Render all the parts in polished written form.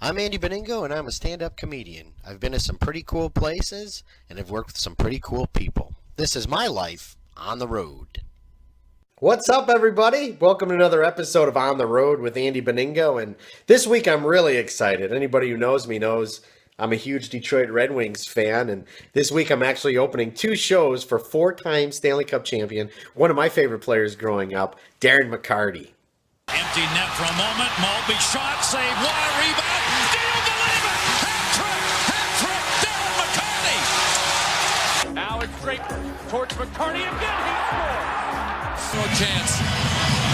I'm Andy Beningo, and I'm a stand-up comedian. I've been to some pretty cool places, and I've worked with some pretty cool people. This is my life on the road. What's up, everybody? Welcome to another episode of On the Road with Andy Beningo, and this week I'm really excited. Anybody who knows me knows I'm a huge Detroit Red Wings fan, and this week I'm actually opening two shows for four-time Stanley Cup champion, one of my favorite players growing up, Darren McCarty. Empty net for a moment. Maltby shot, save, one rebound. Do you believe it? Hat trick! Now it's Draper towards McCarty again. He scores. No chance.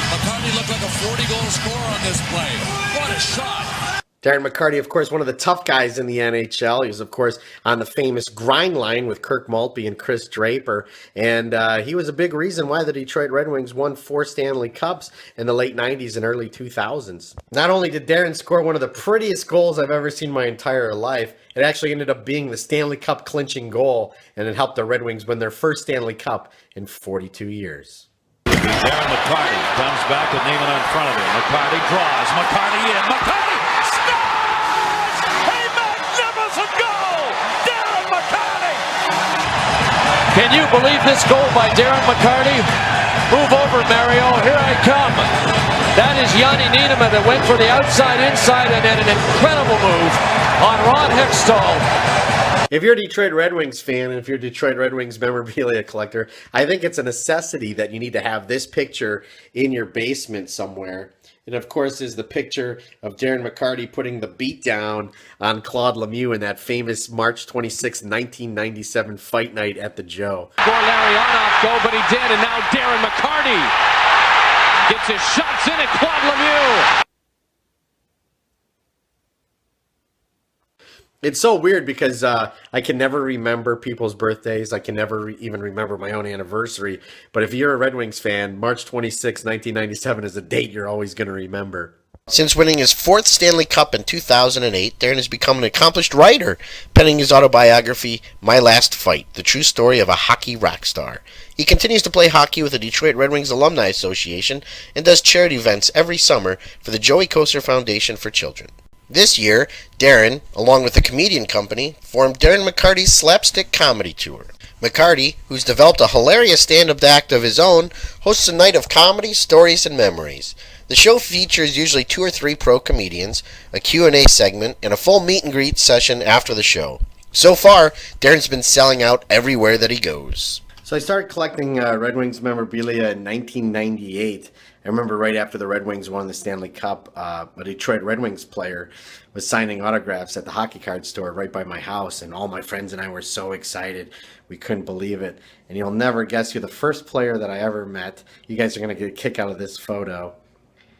McCarty looked like a 40-goal scorer on this play. What a shot! Darren McCarty, of course, one of the tough guys in the NHL. He was, of course, on the famous grind line with Kirk Maltby and Chris Draper. And he was a big reason why the Detroit Red Wings won 4 Stanley Cups in the late 90s and early 2000s. Not only did Darren score one of the prettiest goals I've ever seen in my entire life, it actually ended up being the Stanley Cup clinching goal, and it helped the Red Wings win their first Stanley Cup in 42 years. Darren McCarty comes back with Neiman in front of him. McCarty draws. McCarty in. McCarty! Can you believe this goal by Darren McCarty? Move over, Mario. Here I come. That is Yanni Niederman that went for the outside, inside, and then an incredible move on Ron Hextall. If you're a Detroit Red Wings fan, and if you're a Detroit Red Wings memorabilia collector, I think it's a necessity that you need to have this picture in your basement somewhere. And of course is the picture of Darren McCarty putting the beat down on Claude Lemieux in that famous March 26, 1997 fight night at the Joe. Before Larionov go, but he did, and now Darren McCarty gets his shots in at Claude Lemieux. It's so weird because I can never remember people's birthdays. I can never even remember my own anniversary. But if you're a Red Wings fan, March 26, 1997 is a date you're always going to remember. Since winning his 4th Stanley Cup in 2008, Darren has become an accomplished writer, penning his autobiography, My Last Fight, the true story of a hockey rock star. He continues to play hockey with the Detroit Red Wings Alumni Association and does charity events every summer for the Joey Koser Foundation for Children. This year, Darren, along with the comedian company, formed Darren McCarty's Slapstick Comedy Tour. McCarty, who's developed a hilarious stand-up act of his own, hosts a night of comedy, stories, and memories. The show features usually 2 or 3 pro comedians, a Q&A segment, and a full meet-and-greet session after the show. So far, Darren's been selling out everywhere that he goes. So I started collecting Red Wings memorabilia in 1998. I remember right after the Red Wings won the Stanley Cup, a Detroit Red Wings player was signing autographs at the hockey card store right by my house, and all my friends and I were so excited. We couldn't believe it. And you'll never guess who the first player that I ever met. You guys are going to get a kick out of this photo.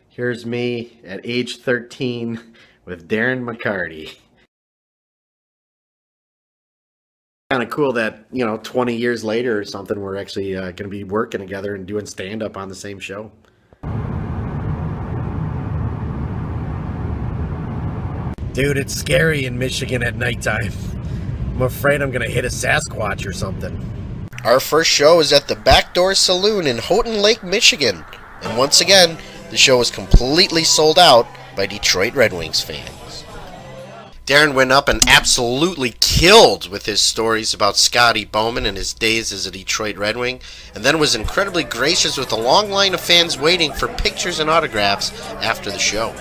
Here's me at age 13 with Darren McCarty. Kind of cool that, 20 years later or something, we're actually going to be working together and doing stand-up on the same show. Dude, it's scary in Michigan at nighttime. I'm afraid I'm going to hit a Sasquatch or something. Our first show is at the Backdoor Saloon in Houghton Lake, Michigan. And once again, the show was completely sold out by Detroit Red Wings fans. Darren went up and absolutely killed with his stories about Scotty Bowman and his days as a Detroit Red Wing, and then was incredibly gracious with a long line of fans waiting for pictures and autographs after the show.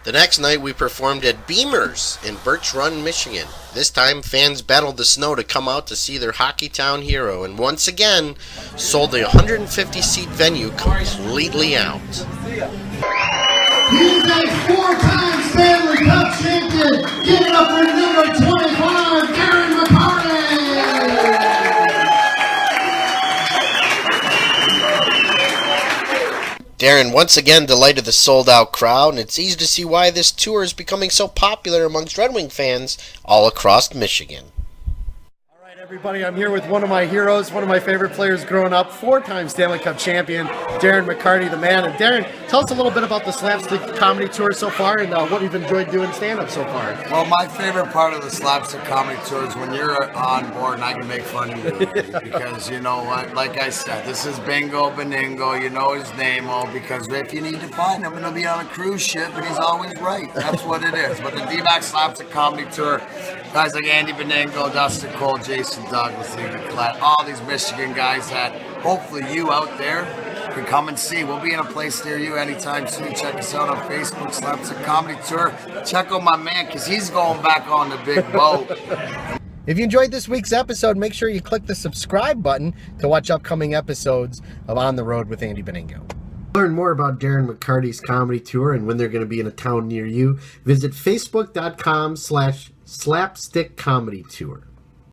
The next night we performed at Beamer's in Birch Run, Michigan. This time fans battled the snow to come out to see their hockey town hero, and once again sold the 150-seat venue completely out. He's a 4-time Stanley Cup champion. Give it up for number 25, Darren McCarty. Darren once again delighted the sold-out crowd, and it's easy to see why this tour is becoming so popular amongst Red Wing fans all across Michigan. All right, Everybody, I'm here with one of my heroes, one of my favorite players growing up, 4-time Stanley Cup Champion, Darren McCarty, the man. And Darren, tell us a little bit about the Slapstick Comedy Tour so far and what you've enjoyed doing stand-up so far. Well, my favorite part of the Slapstick Comedy Tour is when you're on board and I can make fun of you. Because, you know what, like I said, this is Beningo, you know his name, because if you need to find him, it'll be on a cruise ship, and he's always right. That's what it is. But the D-Max Slapstick Comedy Tour, guys like Andy Beningo, Dustin Cole, Jason Douglas, Lee McClett, all these Michigan guys that hopefully you out there can come and see. We'll be in a place near you anytime soon. Check us out on Facebook, Slapstick Comedy Tour. Check out my man, because he's going back on the big boat. If you enjoyed this week's episode, make sure you click the subscribe button to watch upcoming episodes of On the Road with Andy Beningo. Learn more about Darren McCarty's comedy tour and when they're going to be in a town near you. Visit facebook.com/slapstick comedy tour.